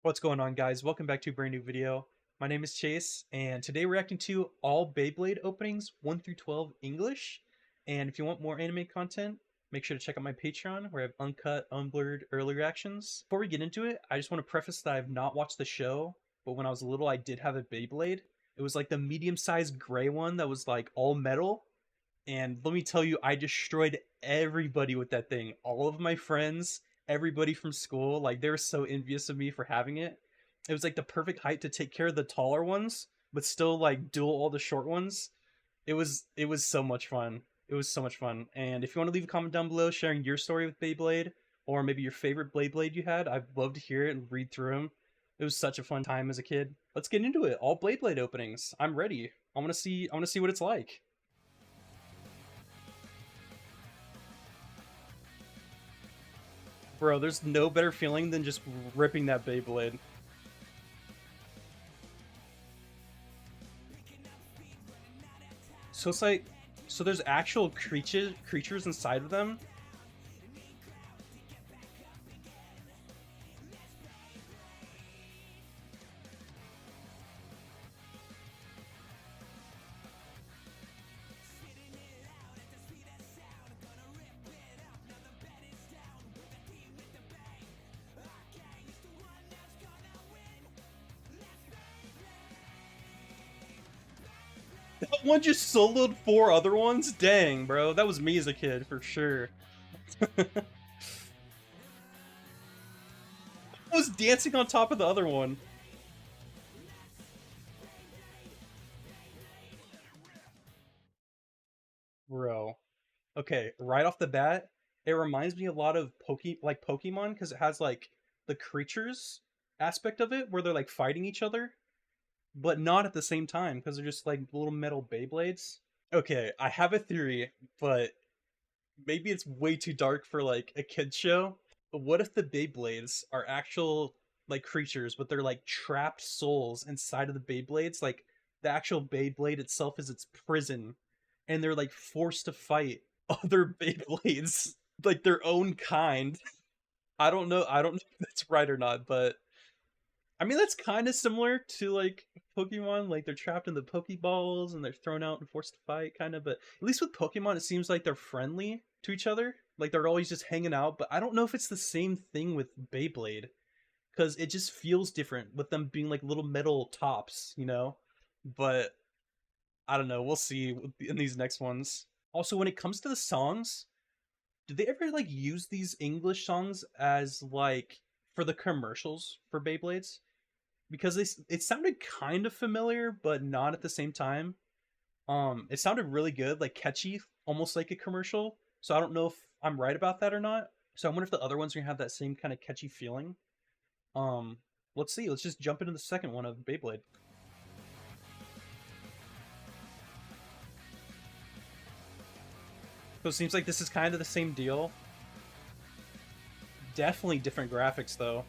What's going on, guys? Welcome back to a brand new video. My name is Chase, and today we're reacting to all Beyblade openings 1 through 12 English. And if you want more anime content, make sure to check out my Patreon where I have uncut, unblurred early reactions. Before we get into it, I just want to preface that I have not watched the show, but when I was little, I did have a Beyblade. It was like the medium-sized gray one that was like all metal. And let me tell you, I destroyed everybody with that thing. All of my friends, everybody from school, like they were so envious of me for having it. It was like the perfect height to take care of the taller ones, but still like duel all the short ones. It was so much fun. It was so much fun. And if you want to leave a comment down below sharing your story with Beyblade, or maybe your favorite Beyblade you had, I'd love to hear it and read through them. It was such a fun time as a kid. Let's get into it. All Beyblade openings. I'm ready. I want to see what it's like. Bro, there's no better feeling than just ripping that Beyblade. So it's like, so there's actual creatures inside of them. That one just soloed 4 other ones? Dang, bro. That was me as a kid, for sure. I was dancing on top of the other one. Bro. Okay, right off the bat, it reminds me a lot of Pokemon, because it has like the creatures aspect of it where they're like fighting each other, but not at the same time because they're just like little metal Beyblades. Okay, I have a theory, but maybe it's way too dark for like a kid's show. But what if the Beyblades are actual like creatures, but they're like trapped souls inside of the Beyblades? Like the actual Beyblade itself is its prison, and they're like forced to fight other Beyblades, like their own kind. I don't know if that's right or not, but I mean that's kind of similar to like Pokemon. Like they're trapped in the Pokeballs and they're thrown out and forced to fight, kind of. But at least with Pokemon, it seems like they're friendly to each other. Like they're always just hanging out. But I don't know if it's the same thing with Beyblade because it just feels different with them being like little metal tops, you know. But I don't know. We'll see in these next ones. Also, when it comes to the songs, did they ever like use these English songs as like for the commercials for Beyblades? Because it sounded kind of familiar, but not at the same time. It sounded really good, like catchy, almost like a commercial. So I don't know if I'm right about that or not. So I wonder if the other ones are gonna have that same kind of catchy feeling. Um, let's see. Let's just jump into the second one of Beyblade. So it seems like this is kind of the same deal. Definitely different graphics though.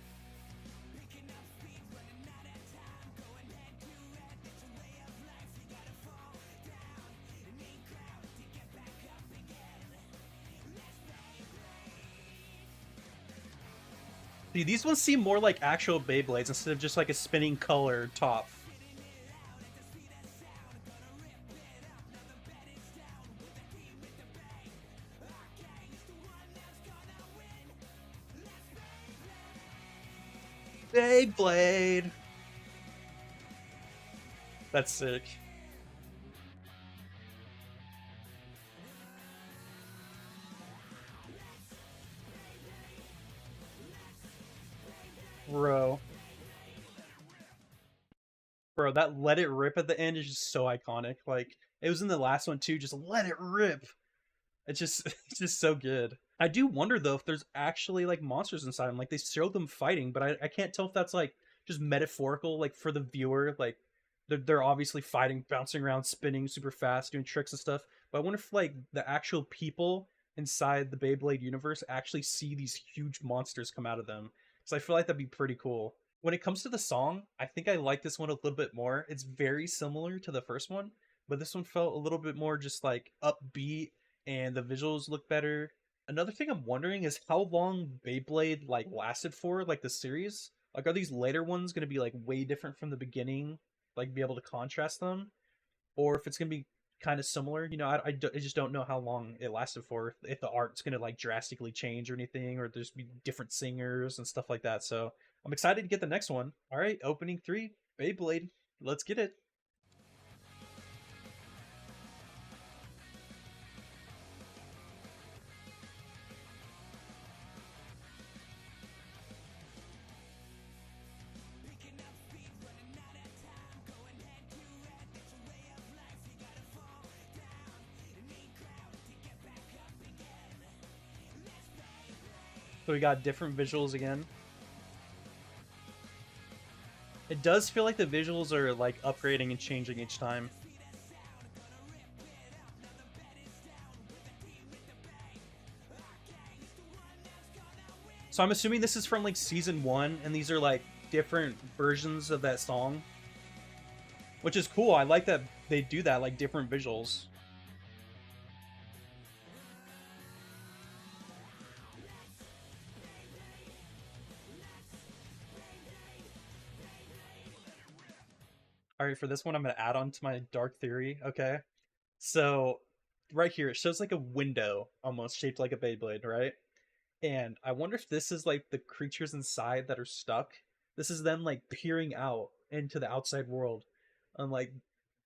See, these ones seem more like actual Beyblades instead of just like a spinning color top. Beyblade! That's sick. Bro. Bro, that let it rip at the end is just so iconic. Like, it was in the last one too, just let it rip. It's just it's just so good. I do wonder though if there's actually like monsters inside them. Like they show them fighting, but I can't tell if that's like just metaphorical, like for the viewer. Like they're obviously fighting, bouncing around, spinning super fast, doing tricks and stuff. But I wonder if like the actual people inside the Beyblade universe actually see these huge monsters come out of them. So I feel like that'd be pretty cool. When it comes to the song, I think I like this one a little bit more. It's very similar to the first one, but this one felt a little bit more just like upbeat and the visuals look better. Another thing I'm wondering is how long Beyblade like lasted for, like the series. Like, are these later ones going to be like way different from the beginning? Like, be able to contrast them, or if it's going to be kind of similar? You know, I just don't know how long it lasted for. If the art's going to like drastically change or anything, or there's be different singers and stuff like that. So I'm excited to get the next one. All right, opening 3, Beyblade. Let's get it. So we got different visuals again. It does feel like the visuals are like upgrading and changing each time. So I'm assuming this is from like season 1, and these are like different versions of that song, which is cool. I like that they do that, like different visuals. All right, for this one, I'm going to add on to my dark theory. Okay. So right here, it shows like a window almost shaped like a Beyblade, right? And I wonder if this is like the creatures inside that are stuck. This is them like peering out into the outside world. And like,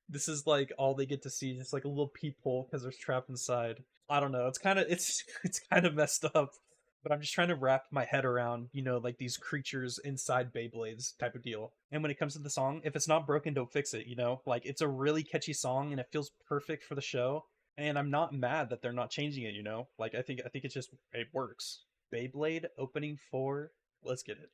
this is like all they get to see, just like a little peephole because they're trapped inside. I don't know. It's kind of, it's kind of messed up. But I'm just trying to wrap my head around, you know, like these creatures inside Beyblades type of deal. And when it comes to the song, if it's not broken, don't fix it, you know? Like, it's a really catchy song and it feels perfect for the show. And I'm not mad that they're not changing it, you know? Like, I think it's just, it works. Beyblade opening 4, let's get it.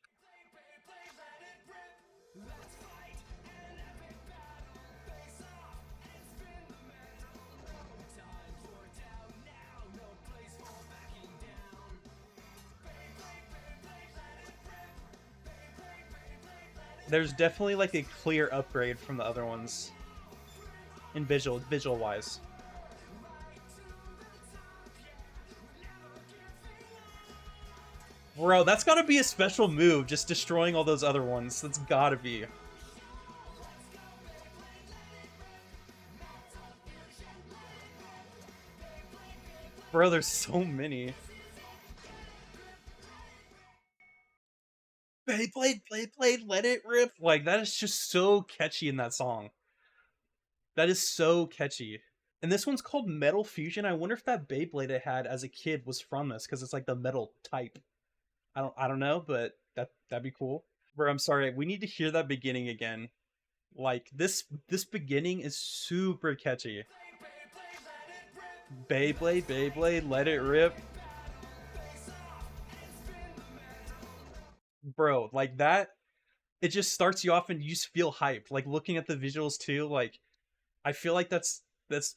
There's definitely like a clear upgrade from the other ones in visual wise. Bro, that's gotta be a special move, just destroying all those other ones. That's gotta be. Bro, there's so many. Beyblade, let it rip. Like, that is just so catchy in that song. That is so catchy. And this one's called Metal Fusion. I wonder if that Beyblade it had as a kid was from this, because it's like the metal type. I don't know, but that'd be cool. Bro, I'm sorry. We need to hear that beginning again. Like, this beginning is super catchy. Beyblade, let it rip. Bro, like that, it just starts you off and you just feel hyped. Like, looking at the visuals too, like, I feel like that's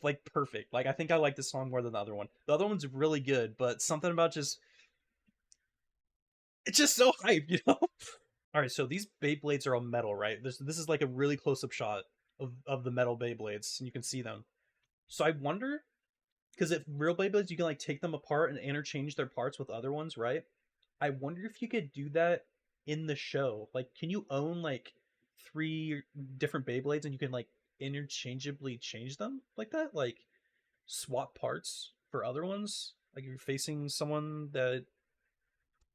like perfect. Like, I think I like this song more than the other one. The other one's really good, but something about just, it's just so hype, you know? All right, so these Beyblades are all metal, right? This is like a really close-up shot of the metal Beyblades, and you can see them. So I wonder, because if real Beyblades, you can like take them apart and interchange their parts with other ones, right? I wonder if you could do that in the show. Like, can you own like 3 different Beyblades and you can like interchangeably change them like that? Like, swap parts for other ones? Like, if you're facing someone that,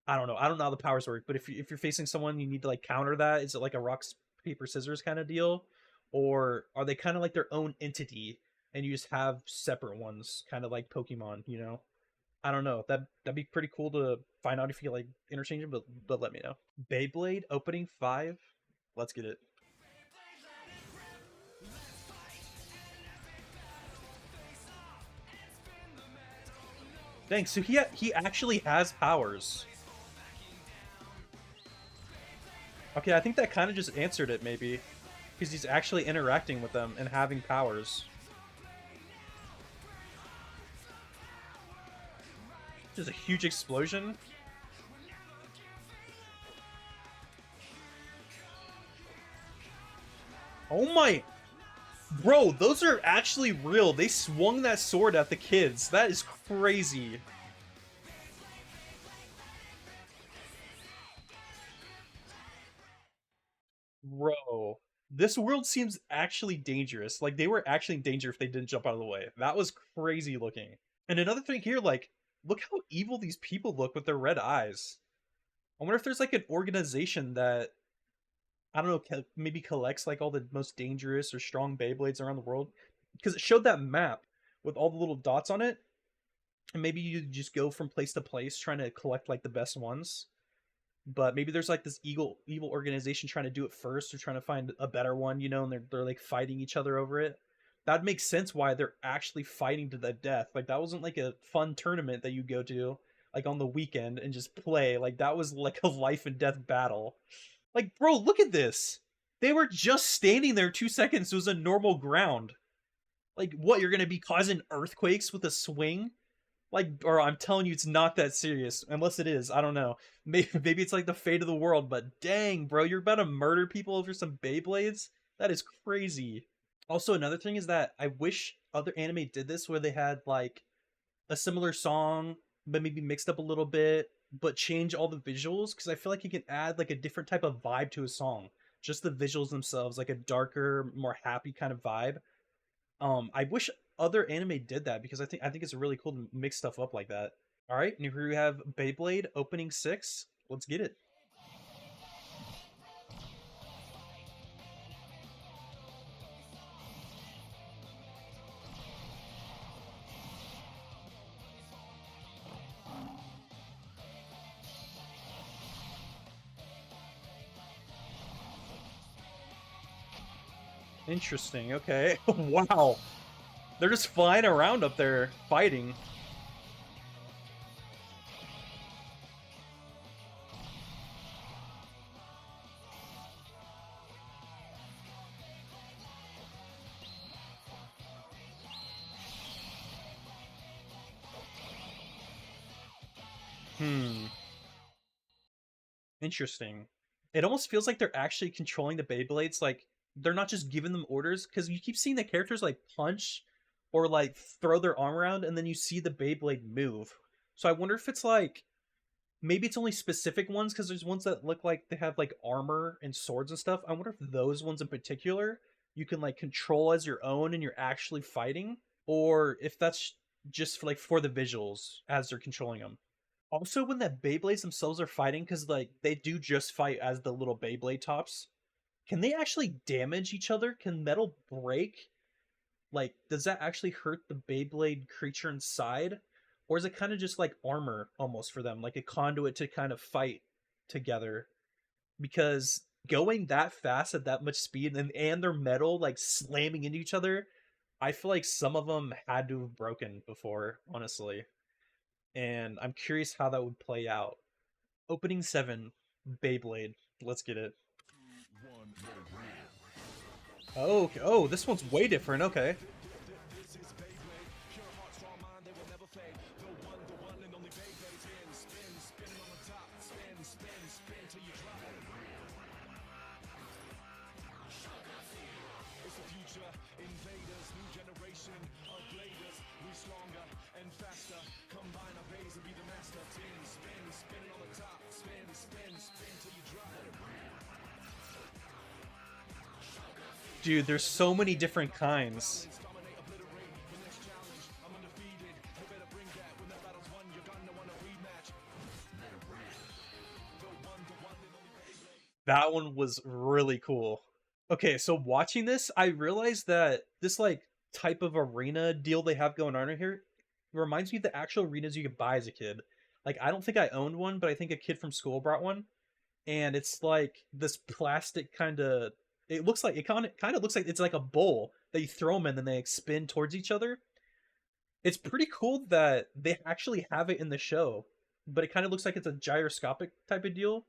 I don't know. I don't know how the powers work, but if you're facing someone, you need to like counter that. Is it like a rock paper scissors kind of deal, or are they kind of like their own entity and you just have separate ones, kind of like Pokemon? You know, I don't know. That'd be pretty cool to find out if you like interchange them, but let me know. Beyblade opening 5, let's get it. Thanks. So he actually has powers. Okay, I think that kind of just answered it, maybe. Because he's actually interacting with them and having powers. Just a huge explosion. Oh my... Bro, those are actually real. They swung that sword at the kids. That is crazy. Bro, this world seems actually dangerous. Like, they were actually in danger if they didn't jump out of the way. That was crazy looking. And another thing here, like, look how evil these people look with their red eyes. I wonder if there's like an organization that, I don't know, maybe collects like all the most dangerous or strong Beyblades around the world. Because it showed that map with all the little dots on it. And maybe you just go from place to place trying to collect like the best ones. But maybe there's like this evil organization trying to do it first, or trying to find a better one, you know, and they're like fighting each other over it. That makes sense why they're actually fighting to the death. Like, that wasn't like a fun tournament that you go to like on the weekend and just play. Like, that was like a life and death battle. Like, bro, look at this. They were just standing there 2 seconds. It was a normal ground. Like, what, you're gonna be causing earthquakes with a swing? Like, bro, I'm telling you, it's not that serious. Unless it is, I don't know. Maybe it's like the fate of the world, but dang, bro, you're about to murder people over some Beyblades? That is crazy. Also, another thing is that I wish other anime did this where they had like a similar song, but maybe mixed up a little bit, but change all the visuals, because I feel like you can add like a different type of vibe to a song. Just the visuals themselves, like a darker, more happy kind of vibe. I wish other anime did that, because I think it's really cool to mix stuff up like that. All right, and here we have Beyblade opening 6. Let's get it. Interesting. Okay. Wow. They're just flying around up there fighting. Hmm. Interesting. It almost feels like they're actually controlling the Beyblades. Like, they're not just giving them orders, because you keep seeing the characters like punch or like throw their arm around, and then you see the Beyblade move. So I wonder if it's like, maybe it's only specific ones, because there's ones that look like they have like armor and swords and stuff. I wonder if those ones in particular you can like control as your own and you're actually fighting, or if that's just for like for the visuals as they're controlling them. Also, when the Beyblades themselves are fighting, because like they do just fight as the little Beyblade tops, can they actually damage each other? Can metal break? Like, does that actually hurt the Beyblade creature inside? Or is it kind of just like armor almost for them, like a conduit to kind of fight together? Because going that fast at that much speed, and their metal like slamming into each other, I feel like some of them had to have broken before, honestly. And I'm curious how that would play out. Opening 7, Beyblade. Let's get it. Oh, okay. Oh, this one's way different. Okay. Dude, there's so many different kinds. That one was really cool. Okay, so watching this, I realized that this like type of arena deal they have going on here reminds me of the actual arenas you could buy as a kid. Like, I don't think I owned one, but I think a kid from school brought one, and it's like this plastic kind of. It looks like it kind of looks like it's like a bowl that you throw them in, and they like, spin towards each other. It's pretty cool that they actually have it in the show, but it kind of looks like it's a gyroscopic type of deal,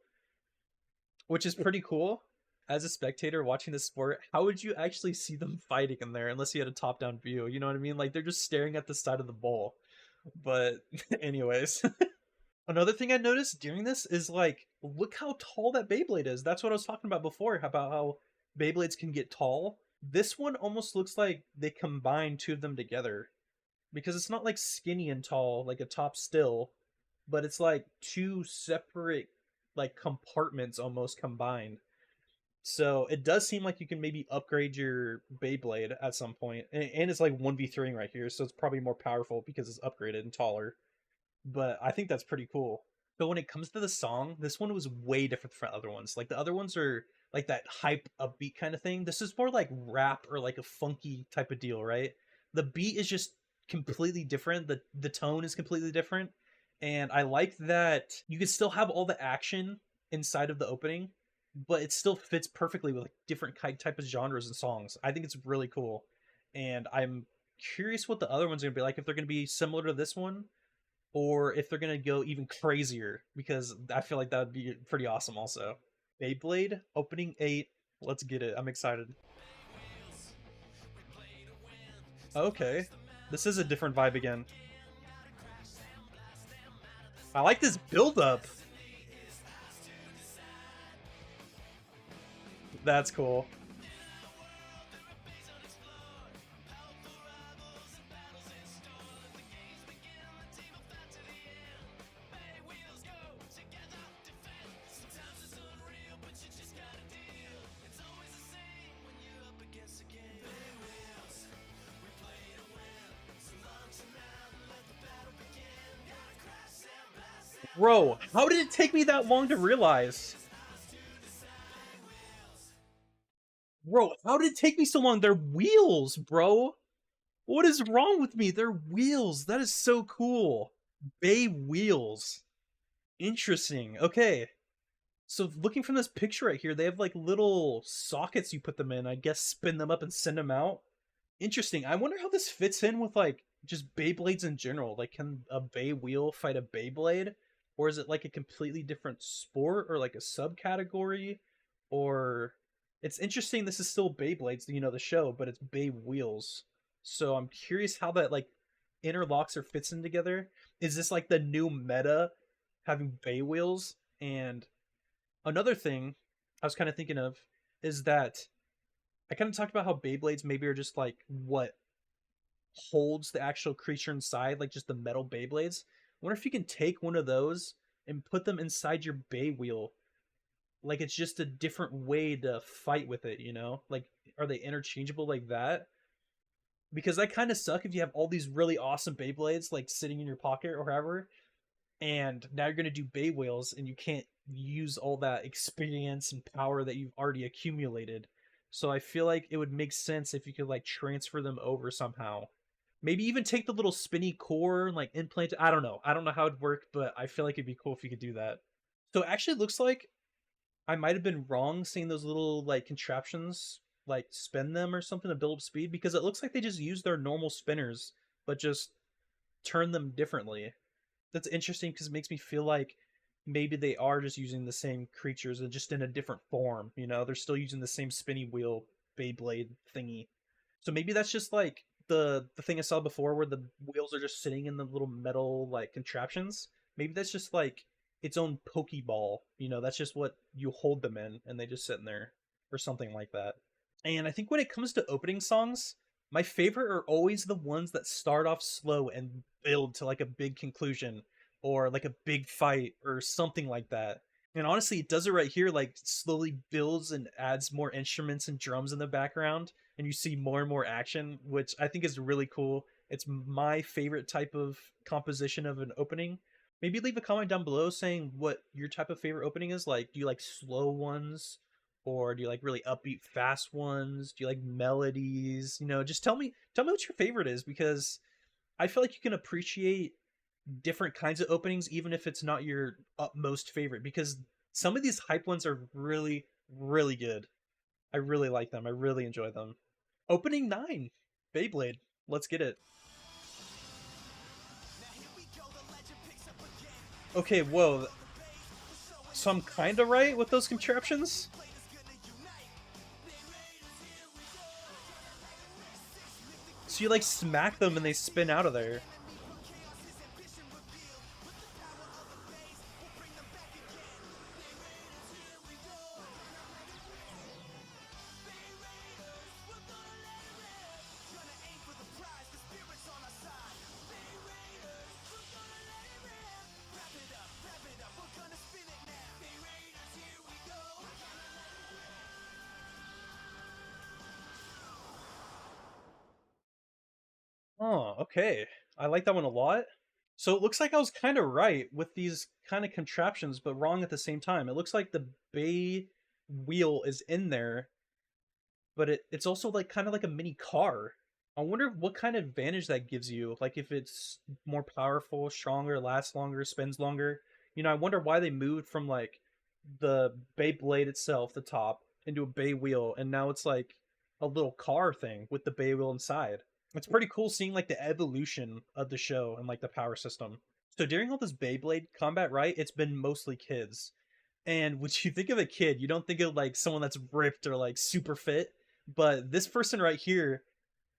which is pretty cool. As a spectator watching this sport, how would you actually see them fighting in there unless you had a top-down view? You know what I mean? Like, they're just staring at the side of the bowl. But anyways, another thing I noticed during this is like, look how tall that Beyblade is. That's what I was talking about before, about how Beyblades can get tall. This one almost looks like they combined two of them together, because it's not like skinny and tall like a top still, but it's like two separate like compartments almost combined. So it does seem like you can maybe upgrade your Beyblade at some point, and it's like 1v3 right here, so it's probably more powerful because it's upgraded and taller. But I think that's pretty cool. But when it comes to the song, this one was way different from other ones. Like the other ones are like that hype upbeat kind of thing. This is more like rap or like a funky type of deal, right? The beat is just completely different. The tone is completely different. And I like that you can still have all the action inside of the opening, but it still fits perfectly with like different type of genres and songs. I think it's really cool. And I'm curious what the other ones are gonna be like, if they're gonna be similar to this one or if they're gonna go even crazier, because I feel like that would be pretty awesome also. Beyblade opening 8. Let's get it. I'm excited. Okay. This is a different vibe again. I like this build up. That's cool. Bro, how did it take me that long to realize? Bro, how did it take me so long? They're wheels, bro. What is wrong with me? They're wheels. That is so cool. Beywheelz. Interesting. Okay. So looking from this picture right here, they have like little sockets you put them in. I guess spin them up and send them out. Interesting. I wonder how this fits in with like just Beyblades in general. Like, can a Beywheel fight a Beyblade? Or is it like a completely different sport or like a subcategory? Or it's interesting this is still Beyblades, you know, the show, but it's Beywheelz. So I'm curious how that like interlocks or fits in together. Is this like the new meta having Beywheelz? And another thing I was kind of thinking of is that I kind of talked about how Beyblades maybe are just like what holds the actual creature inside, like just the metal Beyblades. I wonder if you can take one of those and put them inside your Beywheel. Like it's just a different way to fight with it, you know? Like, are they interchangeable like that? Because that kind of suck if you have all these really awesome Beyblades like sitting in your pocket or wherever, and now you're gonna do Beywheelz and you can't use all that experience and power that you've already accumulated. So I feel like it would make sense if you could like transfer them over somehow. Maybe even take the little spinny core and like implant it. I don't know. I don't know how it'd work, but I feel like it'd be cool if you could do that. So it actually looks like I might have been wrong seeing those little like contraptions like spin them or something to build up speed, because it looks like they just use their normal spinners but just turn them differently. That's interesting because it makes me feel like maybe they are just using the same creatures and just in a different form. You know, they're still using the same spinny wheel Beyblade thingy. So maybe that's just like the thing I saw before where the wheels are just sitting in the little metal like contraptions. Maybe that's just like its own Pokeball. You know, that's just what you hold them in and they just sit in there or something like that. And I think when it comes to opening songs, my favorite are always the ones that start off slow and build to like a big conclusion or like a big fight or something like that. And honestly, it does it right here, like slowly builds and adds more instruments and drums in the background, and you see more and more action, which I think is really cool. It's my favorite type of composition of an opening. Maybe leave a comment down below saying what your type of favorite opening is. Like, do you like slow ones? Or do you like really upbeat fast ones? Do you like melodies? You know, just tell me what your favorite is, because I feel like you can appreciate different kinds of openings even if it's not your utmost favorite, because some of these hype ones are really really good. I really like them. I really enjoy them. Opening 9, Beyblade. Let's get it. Okay, whoa. So I'm kind of right with those contraptions? So you like smack them and they spin out of there. Okay. I like that one a lot. So it looks like I was kind of right with these kind of contraptions, but wrong at the same time. It looks like the bay wheel is in there, but it's also like kind of like a mini car. I wonder what kind of advantage that gives you. Like if it's more powerful, stronger, lasts longer, spins longer. I wonder why they moved from like the Beyblade itself, the top, into a bay wheel, and now it's like a little car thing with the bay wheel inside. It's pretty cool seeing like the evolution of the show and like the power system. So during all this Beyblade combat, right, it's been mostly kids. And when you think of a kid, you don't think of like someone that's ripped or like super fit. But this person right here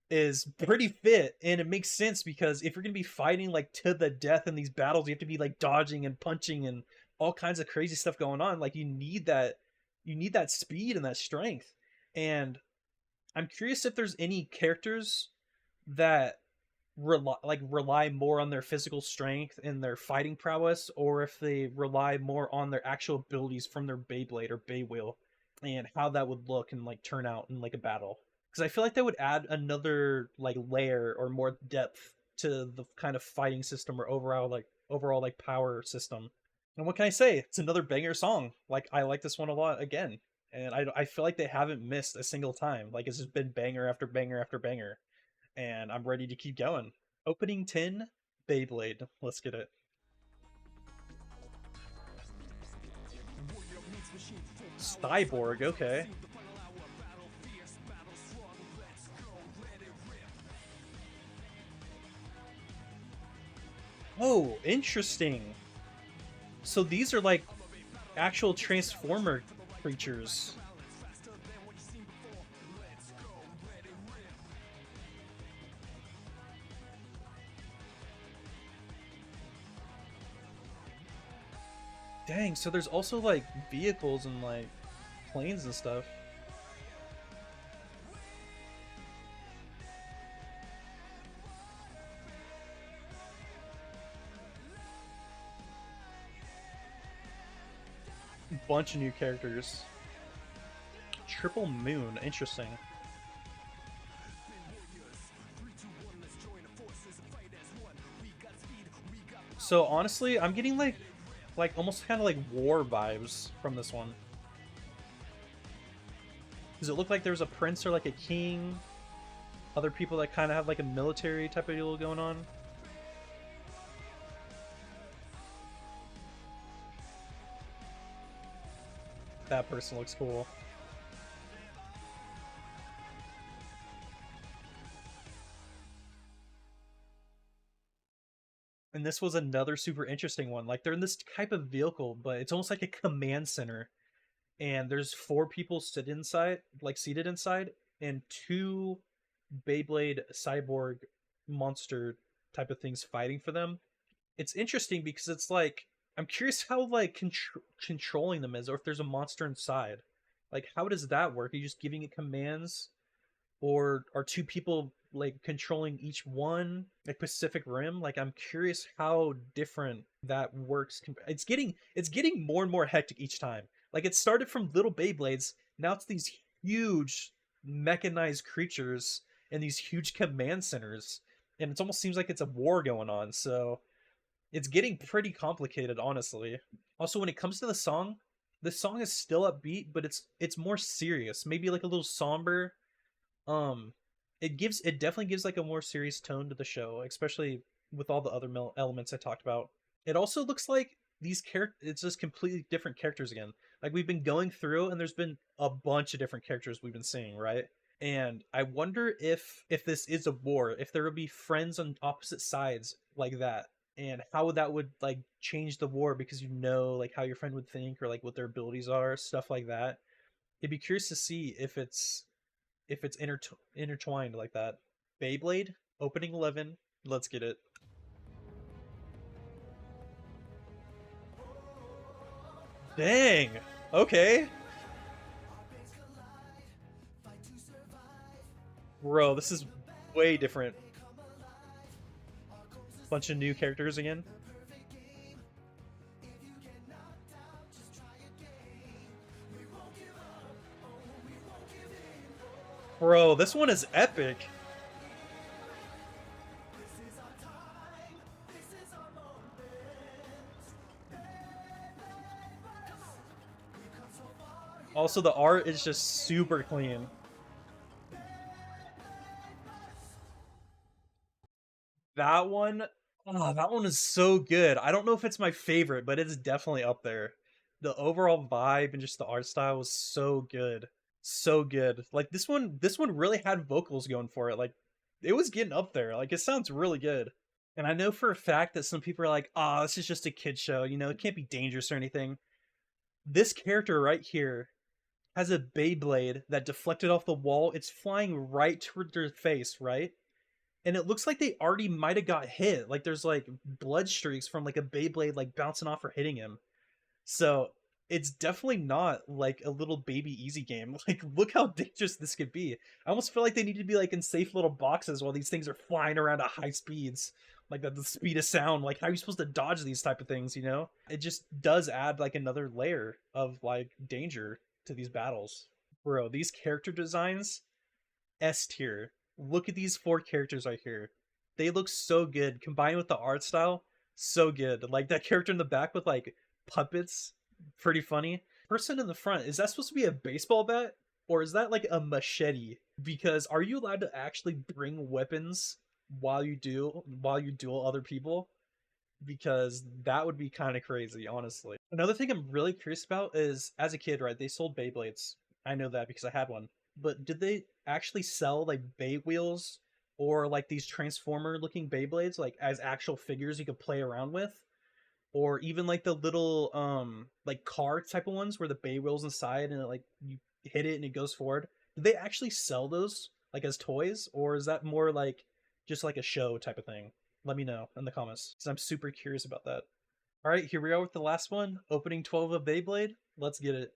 is pretty fit, and it makes sense because if you're gonna be fighting like to the death in these battles, you have to be like dodging and punching and all kinds of crazy stuff going on. Like you need that speed and that strength. And I'm curious if there's any characters that rely more on their physical strength and their fighting prowess, or if they rely more on their actual abilities from their Beyblade or Beywheel, and how that would look and like turn out in like a battle. Because I feel like that would add another like layer or more depth to the kind of fighting system or overall power system. And what can I say? It's another banger song. Like I like this one a lot again, and I feel like they haven't missed a single time. Like it's just been banger after banger after banger, and I'm ready to keep going. Opening 10, Beyblade. Let's get it. Cyborg, okay. Oh, interesting. So these are like actual Transformer creatures. Dang, so there's also like vehicles and like planes and stuff. Bunch of new characters. Triple Moon, interesting. So honestly, I'm getting like almost kind of like war vibes from this one. Does it look like there's a prince or like a king? Other people that kind of have like a military type of deal going on? That person looks cool. And this was another super interesting one. Like they're in this type of vehicle, but it's almost like a command center. And there's four people seated inside, and two Beyblade Cyborg monster type of things fighting for them. It's interesting because it's like I'm curious how like controlling them is, or if there's a monster inside. Like how does that work? Are you just giving it commands, or are two people like controlling each one, like Pacific Rim? Like I'm curious how different that works. It's getting more and more hectic each time. Like it started from little Beyblades, now it's these huge mechanized creatures and these huge command centers, and it almost seems like it's a war going on. So it's getting pretty complicated, honestly. Also, when it comes to the song is still upbeat, but it's more serious, maybe like a little somber. um it definitely gives like a more serious tone to the show, especially with all the other elements I talked about. It also looks like these characters, it's just completely different characters again. Like we've been going through and there's been a bunch of different characters we've been seeing, right? And I wonder if this is a war, if there would be friends on opposite sides like that, and how that would like change the war, because like how your friend would think or like what their abilities are, stuff like that. It'd be curious to see if it's intertwined like that. Beyblade, opening 11. Let's get it. Dang. Okay. Bro, this is way different. Bunch of new characters again. Bro, this one is epic. Also, the art is just super clean. That one, oh, that one is so good. I don't know if it's my favorite, but it's definitely up there. The overall vibe and just the art style was so good. So good. Like this one really had vocals going for it. Like it was getting up there. Like it sounds really good. And I know for a fact that some people are like, "Ah, this is just a kid show, it can't be dangerous or anything." This character right here has a Beyblade that deflected off the wall. It's flying right toward their face, right? And it looks like they already might have got hit. Like there's like blood streaks from like a Beyblade like bouncing off or hitting him. So it's definitely not like a little baby easy game. Like look how dangerous this could be. I almost feel like they need to be like in safe little boxes while these things are flying around at high speeds. Like at the speed of sound. Like how are you supposed to dodge these type of things? It just does add like another layer of like danger to these battles. Bro, these character designs, S tier. Look at these four characters right here. They look so good combined with the art style. So good. Like that character in the back with like puppets, pretty funny. Person in the front, is that supposed to be a baseball bat or is that like a machete? Because are you allowed to actually bring weapons while you duel other people? Because that would be kind of crazy, honestly. Another thing I'm really curious about is as a kid, right? They sold Beyblades. I know that because I had one. But did they actually sell like Beywheelz or like these transformer looking Beyblades like as actual figures you could play around with? Or even like the little like car type of ones where the Beywheelz inside and like you hit it and it goes forward? Did they actually sell those like as toys or is that more like just like a show type of thing? Let me know in the comments because I'm super curious about that. All right, here we are with the last one, opening 12 of Beyblade. Let's get it.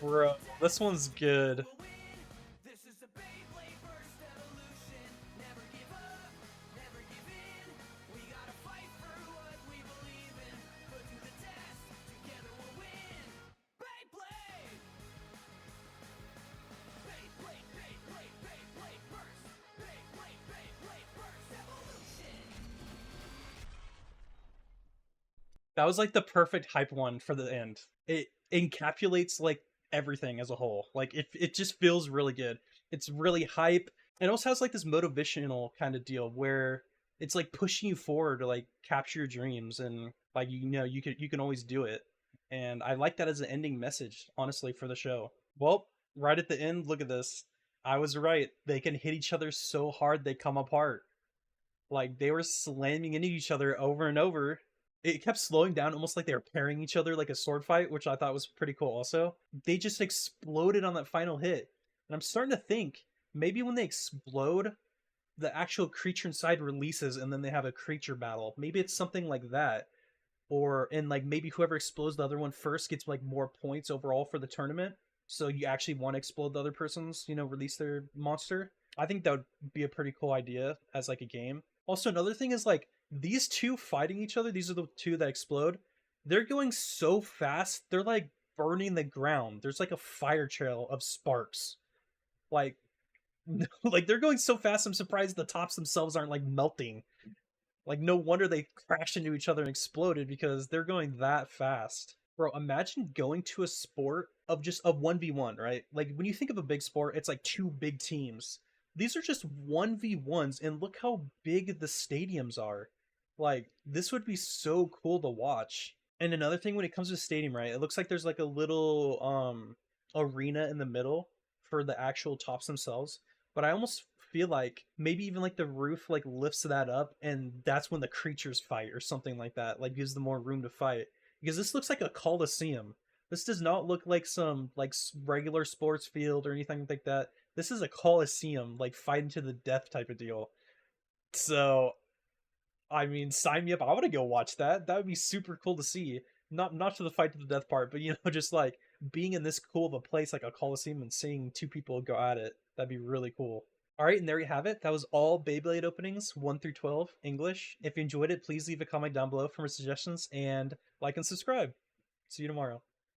Bro, this one's good. That was like the perfect hype one for the end. It encapsulates like everything as a whole. Like it just feels really good. It's really hype. It also has like this motivational kind of deal where it's like pushing you forward to like capture your dreams and like you can always do it. And I like that as an ending message, honestly, for the show. Well, right at the end, look at this. I was right. They can hit each other so hard they come apart. Like they were slamming into each other over and over. It kept slowing down almost like they were pairing each other like a sword fight, which I thought was pretty cool also. They just exploded on that final hit. And I'm starting to think maybe when they explode, the actual creature inside releases and then they have a creature battle. Maybe it's something like that. Or and like maybe whoever explodes the other one first gets like more points overall for the tournament. So you actually want to explode the other person's, release their monster. I think that would be a pretty cool idea as like a game. Also, another thing is like these two fighting each other. These are the two that explode. They're going so fast. They're like burning the ground. There's like a fire trail of sparks. Like, like they're going so fast. I'm surprised the tops themselves aren't like melting. Like, no wonder they crashed into each other and exploded because they're going that fast. Bro, imagine going to a sport of just a 1v1, right? Like when you think of a big sport, it's like two big teams. These are just 1v1s and look how big the stadiums are. Like this would be so cool to watch. And another thing when it comes to stadium, right? It looks like there's like a little arena in the middle for the actual tops themselves. But I almost feel like maybe even like the roof like lifts that up and that's when the creatures fight or something like that. Like gives them more room to fight because this looks like a coliseum. This does not look like some like regular sports field or anything like that. This is a coliseum, like fighting to the death type of deal. So, I mean, sign me up. I want to go watch that. That would be super cool to see. Not to the fight to the death part, but just like being in this cool of a place like a coliseum and seeing two people go at it. That'd be really cool. All right, and there you have it. That was all Beyblade openings 1 through 12 English. If you enjoyed it, please leave a comment down below for more suggestions and like and subscribe. See you tomorrow.